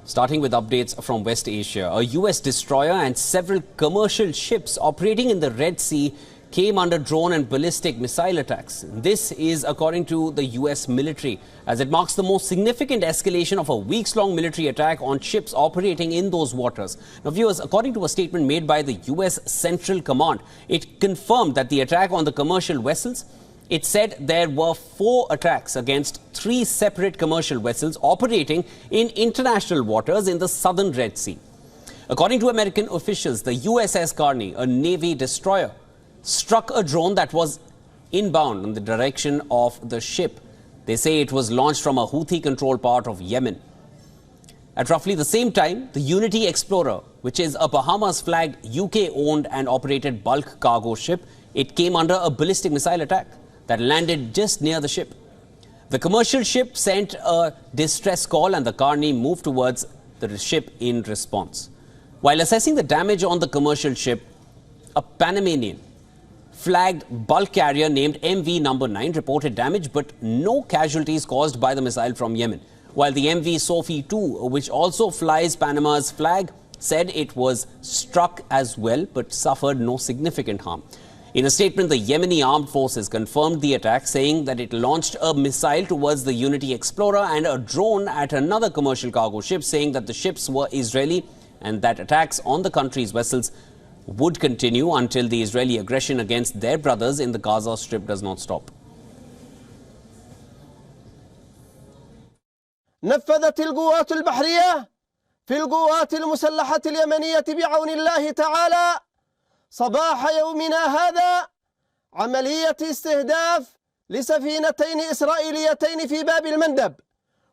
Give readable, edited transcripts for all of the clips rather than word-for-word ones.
Starting with updates from West Asia, a US destroyer and several commercial ships operating in the Red Sea came under drone and ballistic missile attacks. This is according to the US military, as it marks the most significant escalation of a weeks-long military attack on ships operating in those waters. Now, viewers, according to a statement made by the US Central Command, it confirmed that the attack on the commercial vessels, it said there were 4 attacks against 3 separate commercial vessels operating in international waters in the southern Red Sea. According to American officials, the USS Carney, a Navy destroyer, struck a drone that was inbound in the direction of the ship. They say it was launched from a Houthi-controlled part of Yemen. At roughly the same time, the Unity Explorer, which is a Bahamas-flagged UK-owned and operated bulk cargo ship, it came under a ballistic missile attack that landed just near the ship. The commercial ship sent a distress call and the Carney moved towards the ship in response. While assessing the damage on the commercial ship, a Panamanian flagged bulk carrier named MV number 9 reported damage but no casualties caused by the missile from Yemen. While the MV Sophie 2, which also flies Panama's flag, said it was struck as well but suffered no significant harm. In a statement, the Yemeni armed forces confirmed the attack, saying that it launched a missile towards the Unity Explorer and a drone at another commercial cargo ship, saying that the ships were Israeli and that attacks on the country's vessels would continue until the Israeli aggression against their brothers in the Gaza Strip does not stop. نفذت القوات البحرية في القوات المسلحة اليمنية بعون الله تعالى صباح يومنا هذا عملية استهداف لسفينتين إسرائيليتين في باب المندب،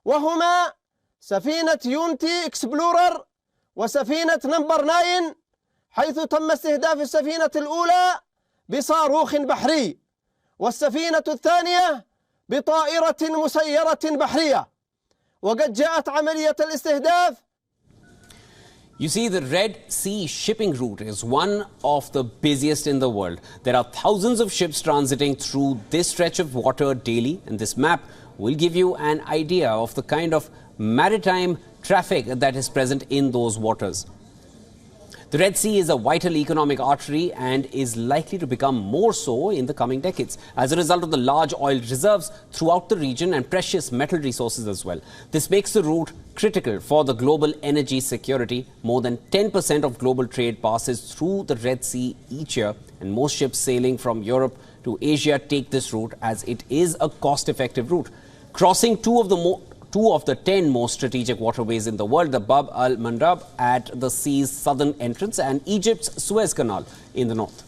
وهما سفينة يونتي إكسبلورر وسفينة نمبر 9، حيث تم استهداف السفينة الأولى بصاروخ بحري والسفينة الثانية بطائرة مسيرة بحرية. وقد جاءت عملية الاستهداف. You see, the Red Sea shipping route is one of the busiest in the world. There are thousands of ships transiting through this stretch of water daily, and this map will give you an idea of the kind of maritime traffic that is present in those waters. The Red Sea is a vital economic artery and is likely to become more so in the coming decades as a result of the large oil reserves throughout the region and precious metal resources as well. This makes the route critical for the global energy security. More than 10% of global trade passes through the Red Sea each year, and most ships sailing from Europe to Asia take this route as it is a cost-effective route. Crossing two of the 10 most strategic waterways in the world, the Bab al-Mandab at the sea's southern entrance and Egypt's Suez Canal in the north.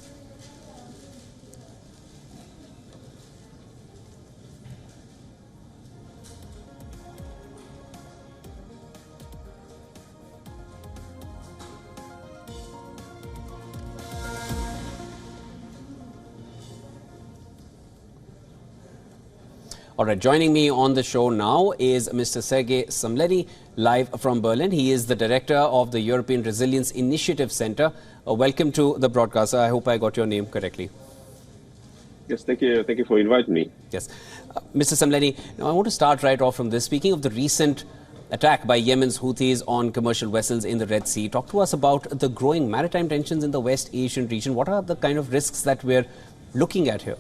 All right, joining me on the show now is Mr. Sergei Samledy, live from Berlin. He is the director of the European Resilience Initiative Center. Welcome to the broadcast. I hope I got your name correctly. Yes, thank you. Thank you for inviting me. Yes. Mr. Samledy, now I want to start right off from this. Speaking of the recent attack by Yemen's Houthis on commercial vessels in the Red Sea, talk to us about the growing maritime tensions in the West Asian region. What are the kind of risks that we're looking at here?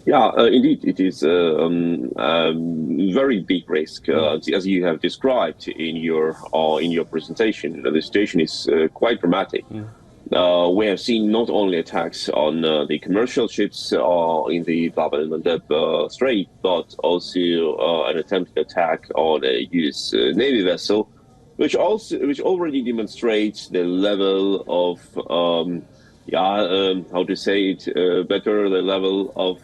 Yeah, indeed, it is a very big risk, as you have described in your presentation. The situation is quite dramatic. We have seen not only attacks on the commercial ships in the Bab el-Mandeb Strait, but also an attempted attack on a U.S. Navy vessel, which already demonstrates the level of how to say it better, the level of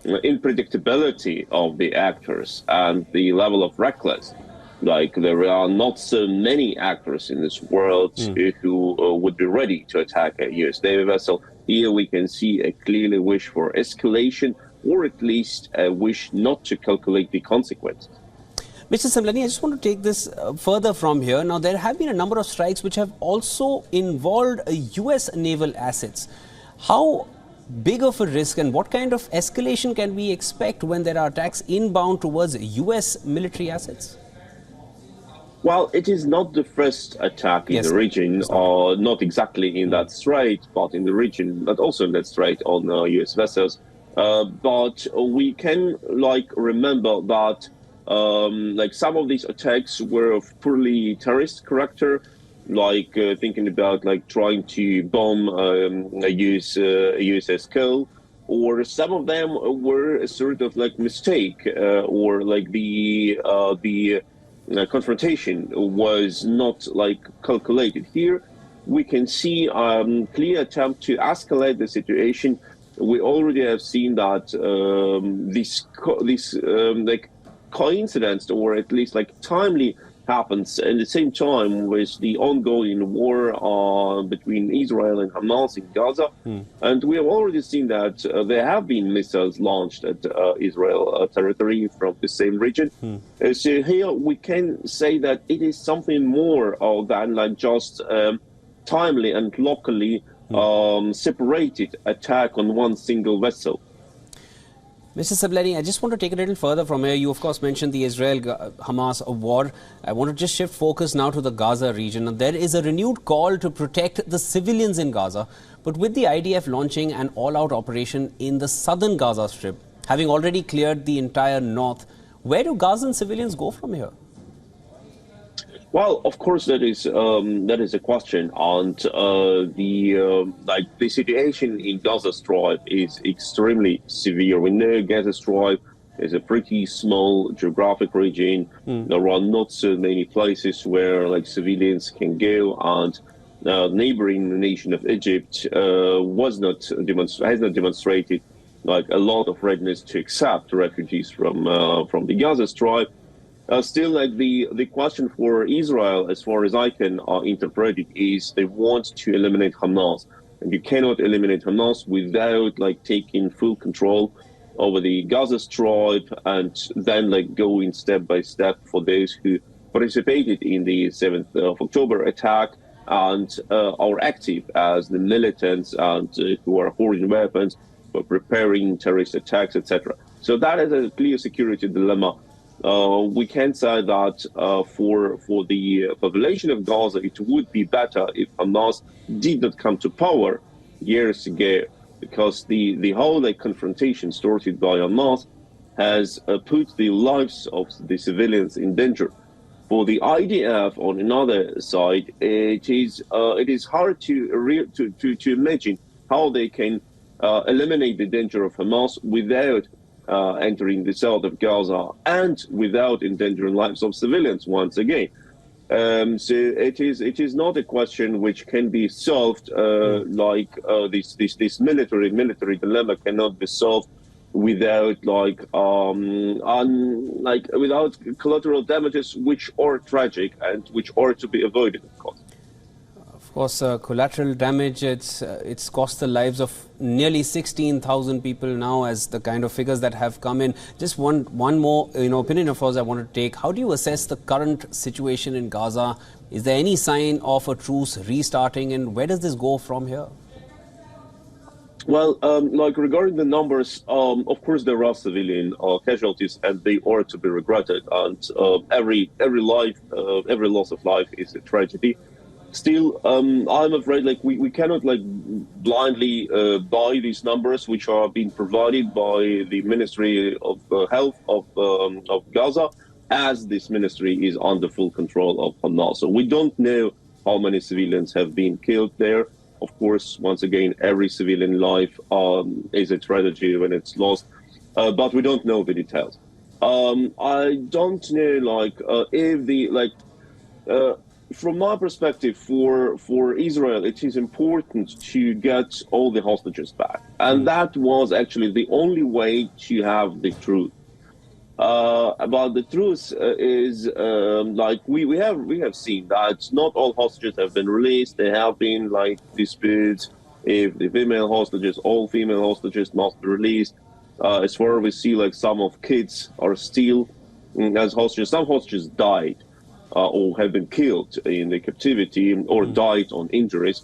unpredictability of the actors and the level of recklessness. Like, there are not so many actors in this world who would be ready to attack a U.S. Navy vessel. Here we can see a clearly wish for escalation, or at least a wish not to calculate the consequences. Mr. Samledy, I just want to take this further from here. Now, there have been a number of strikes which have also involved U.S. naval assets. How big of a risk and what kind of escalation can we expect when there are attacks inbound towards U.S. military assets? Well, it is not the first attack in Yes, the region, it's not. not exactly in that strait, but in the region, but also in that strait on U.S. vessels. But we can remember that some of these attacks were of purely terrorist character, thinking about trying to bomb a USS Cole, or some of them were a sort of mistake, or the confrontation was not calculated. Here we can see clear attempt to escalate the situation. We already have seen that this coincidence, or at least timely, happens at the same time with the ongoing war between Israel and Hamas in Gaza. And we have already seen that there have been missiles launched at Israel territory from the same region. So here we can say that it is something more than just timely and locally separated attack on one single vessel. Mr. Sableni, I just want to take it a little further from here. You, of course, mentioned the Israel-Hamas war. I want to just shift focus now to the Gaza region. There is a renewed call to protect the civilians in Gaza, but with the IDF launching an all-out operation in the southern Gaza Strip, having already cleared the entire north, where do Gazan civilians go from here? Well, of course, that is a question, and the situation in Gaza Strip is extremely severe. We know Gaza Strip is a pretty small geographic region. There are not so many places where civilians can go, and neighboring nation of Egypt has not demonstrated a lot of readiness to accept refugees from the Gaza Strip. Still, the question for Israel, as far as I can interpret it, is they want to eliminate Hamas, and you cannot eliminate Hamas without taking full control over the Gaza Strip, and then going step by step for those who participated in the 7th of October attack and are active as the militants and who are hoarding weapons, for preparing terrorist attacks, etc. So that is a clear security dilemma. We can say that for the population of Gaza, it would be better if Hamas did not come to power years ago, because the whole confrontation started by Hamas has put the lives of the civilians in danger. For the IDF, on another side, it is hard to imagine how they can eliminate the danger of Hamas without entering the south of Gaza and without endangering lives of civilians once again. So it is not a question which can be solved this military dilemma cannot be solved without without collateral damages, which are tragic and which are to be avoided, of course. Of course, collateral damage, it's cost the lives of nearly 16,000 people now, as the kind of figures that have come in. Just one more opinion of yours I want to take. How do you assess the current situation in Gaza? Is there any sign of a truce restarting, and where does this go from here? Well, regarding the numbers, of course there are civilian casualties, and they are to be regretted. And every loss of life is a tragedy. Still, I'm afraid we cannot blindly buy these numbers, which are being provided by the Ministry of Health of Gaza, as this ministry is under full control of Hamas. So we don't know how many civilians have been killed there. Of course, once again, every civilian life is a tragedy when it's lost, but we don't know the details. I don't know if from my perspective, for Israel, it is important to get all the hostages back, and that was actually the only way to have the truth. About the truth is we have seen that not all hostages have been released. There have been disputes if the female hostages, all female hostages must be released. As far as we see, some of kids are still as hostages. Some hostages died. Or have been killed in the captivity or died on injuries.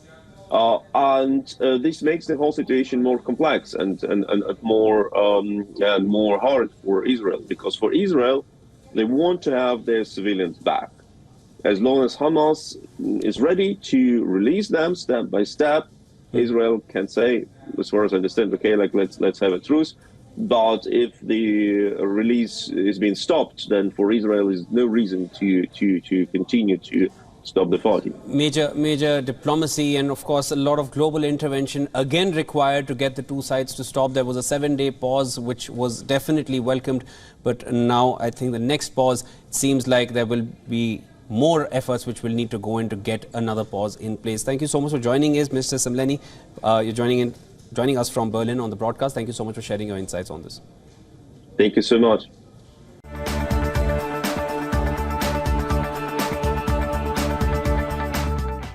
And this makes the whole situation more complex and more hard for Israel, because for Israel, they want to have their civilians back. as long as Hamas is ready to release them step by step, Israel can say, as far as I understand, okay, like let's have a truce. But if the release is being stopped, then for Israel is no reason to continue to stop the fighting. Major diplomacy and, of course, a lot of global intervention again required to get the two sides to stop. There was a 7-day pause, which was definitely welcomed. But now I think the next pause, it seems like there will be more efforts which will need to go in to get another pause in place. Thank you so much for joining us, Mr. Samleni. You're joining us from Berlin on the broadcast. Thank you so much for sharing your insights on this. Thank you so much.